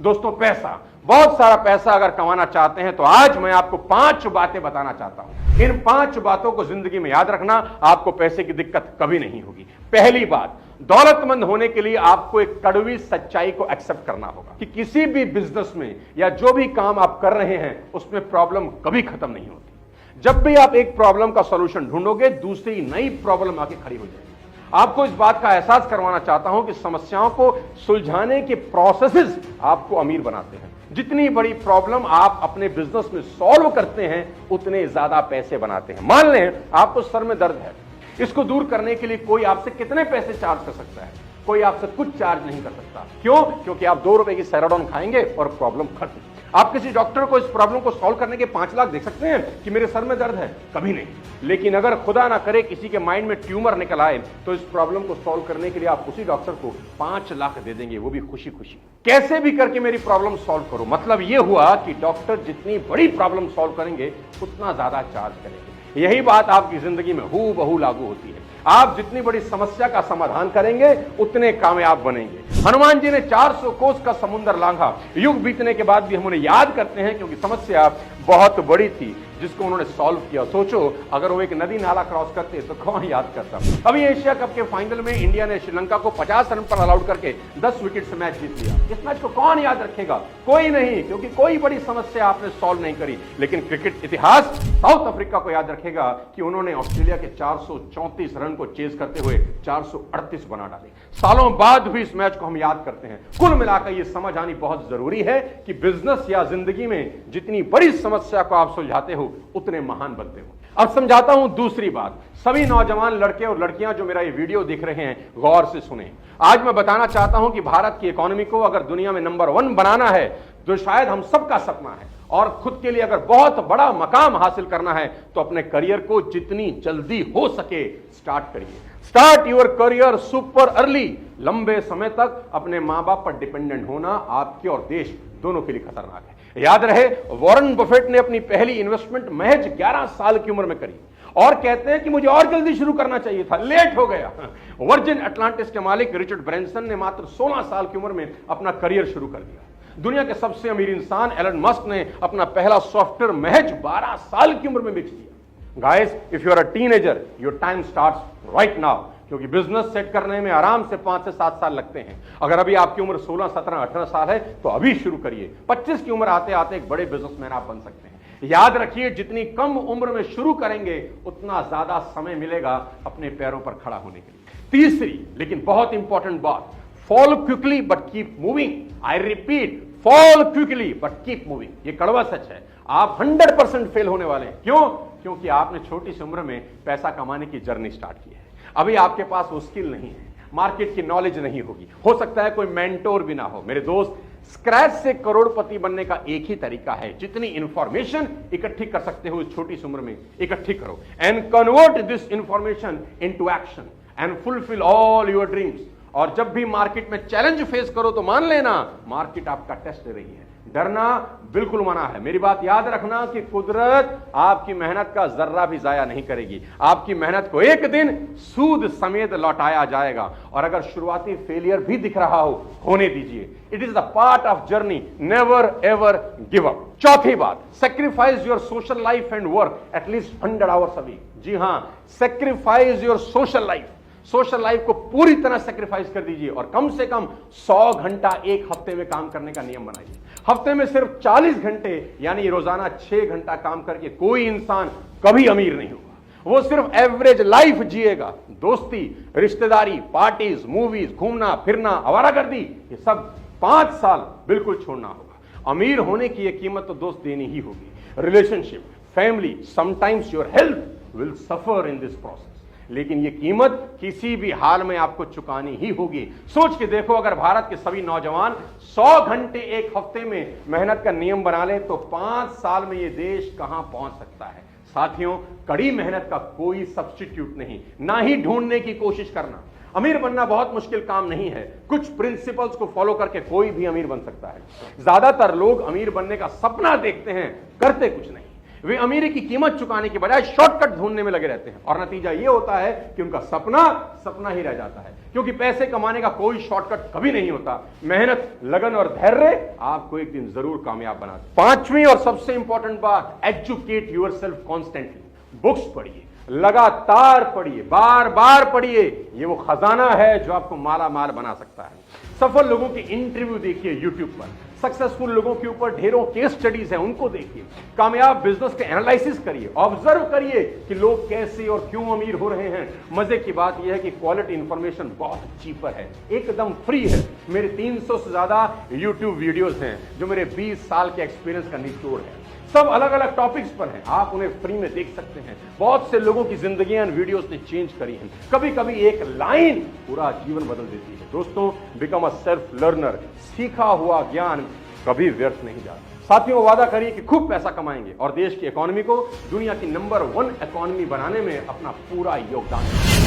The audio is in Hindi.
दोस्तों, पैसा, बहुत सारा पैसा अगर कमाना चाहते हैं तो आज मैं आपको 5 बातें बताना चाहता हूं। इन 5 बातों को जिंदगी में याद रखना, आपको पैसे की दिक्कत कभी नहीं होगी। पहली बात, दौलतमंद होने के लिए आपको एक कड़वी सच्चाई को एक्सेप्ट करना होगा कि किसी भी बिजनेस में या जो भी काम आप कर रहे हैं उसमें प्रॉब्लम कभी खत्म नहीं होती। जब भी आप एक प्रॉब्लम का सॉल्यूशन ढूंढोगे, दूसरी नई प्रॉब्लम आके खड़ी हो जाएगी। आपको इस बात का एहसास करवाना चाहता हूं कि समस्याओं को सुलझाने के प्रोसेसेस आपको अमीर बनाते हैं। जितनी बड़ी प्रॉब्लम आप अपने बिजनेस में सॉल्व करते हैं, उतने ज्यादा पैसे बनाते हैं। मान लें आपको सर में दर्द है, इसको दूर करने के लिए कोई आपसे कितने पैसे चार्ज कर सकता है? कोई आपसे कुछ चार्ज नहीं कर सकता। क्यों? क्योंकि आप 2 रुपए की सेराडोन खाएंगे और प्रॉब्लम खत्म। आप किसी डॉक्टर को इस प्रॉब्लम को सॉल्व करने के 5 लाख दे सकते हैं कि मेरे सर में दर्द है? कभी नहीं। लेकिन अगर खुदा ना करे किसी के माइंड में ट्यूमर निकल आए, तो इस प्रॉब्लम को सॉल्व करने के लिए आप उसी डॉक्टर को 5 लाख दे देंगे, वो भी खुशी खुशी। कैसे भी करके मेरी प्रॉब्लम सॉल्व करो। मतलब यह हुआ कि डॉक्टर जितनी बड़ी प्रॉब्लम सॉल्व करेंगे, उतना ज्यादा चार्ज करेंगे। यही बात आपकी जिंदगी में हूबहू लागू होती है। आप जितनी बड़ी समस्या का समाधान करेंगे, उतने कामयाब बनेंगे। हनुमान जी ने 400 कोस का समुद्र लांघा। युग बीतने के बाद भी हम उन्हें याद करते हैं, क्योंकि समस्या बहुत बड़ी थी जिसको उन्होंने सॉल्व किया। सोचो, अगर वो एक नदी नाला क्रॉस करते तो कौन याद करता। अभी एशिया कप के फाइनल में इंडिया ने श्रीलंका को 50 रन पर ऑल आउट करके 10 विकेट से मैच जीत लिया। इस मैच को कौन याद रखेगा? कोई नहीं, क्योंकि कोई बड़ी समस्या आपने सॉल्व नहीं करी। लेकिन क्रिकेट इतिहास साउथ अफ्रीका को याद रखेगा कि उन्होंने ऑस्ट्रेलिया के 434 रन को चेज करते हुए 438 बना डाले। सालों बाद भी इस मैच को हम याद करते हैं। कुल मिलाकर यह समझ आनी बहुत जरूरी है कि बिजनेस या जिंदगी में जितनी बड़ी समस्या को आप सुलझाते हो, उतने महान बनते हो। अब समझाता हूं दूसरी बात। सभी नौजवान लड़के और लड़कियां जो मेरा ये वीडियो देख रहे हैं, गौर से सुने। आज मैं बताना चाहता हूं कि भारत की इकोनॉमी को अगर दुनिया में नंबर 1 बनाना है, जो शायद हम सबका सपना है, और खुद के लिए अगर बहुत बड़ा मकाम हासिल करना है, तो अपने करियर को जितनी जल्दी हो सके स्टार्ट करिए। Start your career super early. लंबे समय तक अपने मां बाप पर डिपेंडेंट होना आपके और देश दोनों के लिए खतरनाक है। याद रहे, वॉरेन बफेट ने अपनी पहली इन्वेस्टमेंट महज 11 साल की उम्र में करी, और कहते हैं कि मुझे और जल्दी शुरू करना चाहिए था, लेट हो गया। वर्जिन अटलांटिस के मालिक रिचर्ड ब्रैंसन ने मात्र 16 साल की उम्र में अपना करियर शुरू कर दिया। दुनिया के सबसे अमीर इंसान एलन मस्क ने अपना पहला सॉफ्टवेयर महज 12 साल की उम्र में बेच दिया। Guys, if you are a teenager, your time starts right now, क्योंकि बिजनेस सेट करने में आराम से 5 से 7 साल लगते हैं। अगर अभी आपकी उम्र 16, 17, 18 साल है, तो अभी शुरू करिए। 25 की उम्र आते आते एक बड़े बिजनेसमैन आप बन सकते हैं। याद रखिए, जितनी कम उम्र में शुरू करेंगे, उतना ज्यादा समय मिलेगा अपने पैरों पर खड़ा होने के लिए। तीसरी लेकिन बहुत इंपॉर्टेंट बात, fall quickly but keep moving. I repeat, fall quickly but keep moving. ये कड़वा सच है। आप 100% फेल होने वाले हैं। क्यों? क्योंकि आपने छोटी सी उम्र में पैसा कमाने की जर्नी स्टार्ट की है। अभी आपके पास वो स्किल नहीं है, मार्केट की नॉलेज नहीं होगी, हो सकता है कोई मेंटोर भी ना हो। मेरे दोस्त, स्क्रैच से करोड़पति बनने का एक ही तरीका है। जितनी इंफॉर्मेशन इकट्ठी कर सकते हो इस छोटी सी उम्र में, इकट्ठी करो and convert this information into action and fulfil all your dreams. और जब भी मार्केट में चैलेंज फेस करो, तो मान लेना मार्केट आपका टेस्ट ले रही है। डरना बिल्कुल मना है। मेरी बात याद रखना कि कुदरत आपकी मेहनत का जर्रा भी जाया नहीं करेगी। आपकी मेहनत को एक दिन सूद समेत लौटाया जाएगा। और अगर शुरुआती फेलियर भी दिख रहा हो, होने दीजिए। It is the part of journey, never ever give up. चौथी बात, sacrifice your social life and work at least 100 hours a week. जी हां, sacrifice your social life. Social life को पूरी तरह सेक्रीफाइस कर दीजिए और कम से कम 100 घंटा एक हफ्ते में काम करने का नियम बनाइए। हफ्ते में सिर्फ 40 घंटे यानी रोजाना 6 घंटा काम करके कोई इंसान कभी अमीर नहीं होगा। वो सिर्फ एवरेज लाइफ जिएगा। दोस्ती, रिश्तेदारी, पार्टीज, मूवीज, घूमना फिरना, आवारागर्दी, ये सब 5 साल बिल्कुल छोड़ना होगा। अमीर होने की ये कीमत तो दोस्त देनी ही होगी। Relationship, family, sometimes your health will suffer in this process. लेकिन ये कीमत किसी भी हाल में आपको चुकानी ही होगी। सोच के देखो, अगर भारत के सभी नौजवान 100 घंटे एक हफ्ते में मेहनत का नियम बना ले, तो 5 साल में ये देश कहां पहुंच सकता है। साथियों, कड़ी मेहनत का कोई सब्स्टिट्यूट नहीं, ना ही ढूंढने की कोशिश करना। अमीर बनना बहुत मुश्किल काम नहीं है। कुछ प्रिंसिपल्स को फॉलो करके कोई भी अमीर बन सकता है। ज्यादातर लोग अमीर बनने का सपना देखते हैं, करते कुछ नहीं। वे अमीरी की कीमत चुकाने के बजाय शॉर्टकट ढूंढने में लगे रहते हैं और नतीजा यह होता है कि उनका सपना सपना ही रह जाता है, क्योंकि पैसे कमाने का कोई शॉर्टकट कभी नहीं होता। मेहनत, लगन और धैर्य आपको एक दिन जरूर कामयाब बनाते। पांचवी और सबसे इंपॉर्टेंट बात, एजुकेट योरसेल्फ कॉन्स्टेंटली। बुक्स पढ़िए, लगातार पढ़िए, बार बार पढ़िए। ये वो खजाना है जो आपको माला माल बना सकता है। सफल लोगों के इंटरव्यू देखिए यूट्यूब पर, सक्सेसफुल लोगों के ऊपर ढेरों केस स्टडीज हैं, उनको देखिए। कामयाब बिजनेस के एनालिसिस करिए, ऑब्जर्व करिए कि लोग कैसे और क्यों अमीर हो रहे हैं। मजे की बात यह है कि क्वालिटी इंफॉर्मेशन बहुत चीपर है, एकदम फ्री है। मेरे 300 से ज्यादा यूट्यूब वीडियोस हैं जो मेरे 20 साल के एक्सपीरियंस का निचोड़ है। सब अलग अलग टॉपिक्स पर हैं, आप उन्हें फ्री में देख सकते हैं। बहुत से लोगों की जिंदगियां वीडियोस ने चेंज करी हैं। कभी कभी एक लाइन पूरा जीवन बदल देती है। दोस्तों, बिकम अ सेल्फ लर्नर। सीखा हुआ ज्ञान कभी व्यर्थ नहीं जाता। साथियों, वादा करिए कि खूब पैसा कमाएंगे और देश की इकोनॉमी को दुनिया की नंबर 1 इकोनॉमी बनाने में अपना पूरा योगदान देंगे।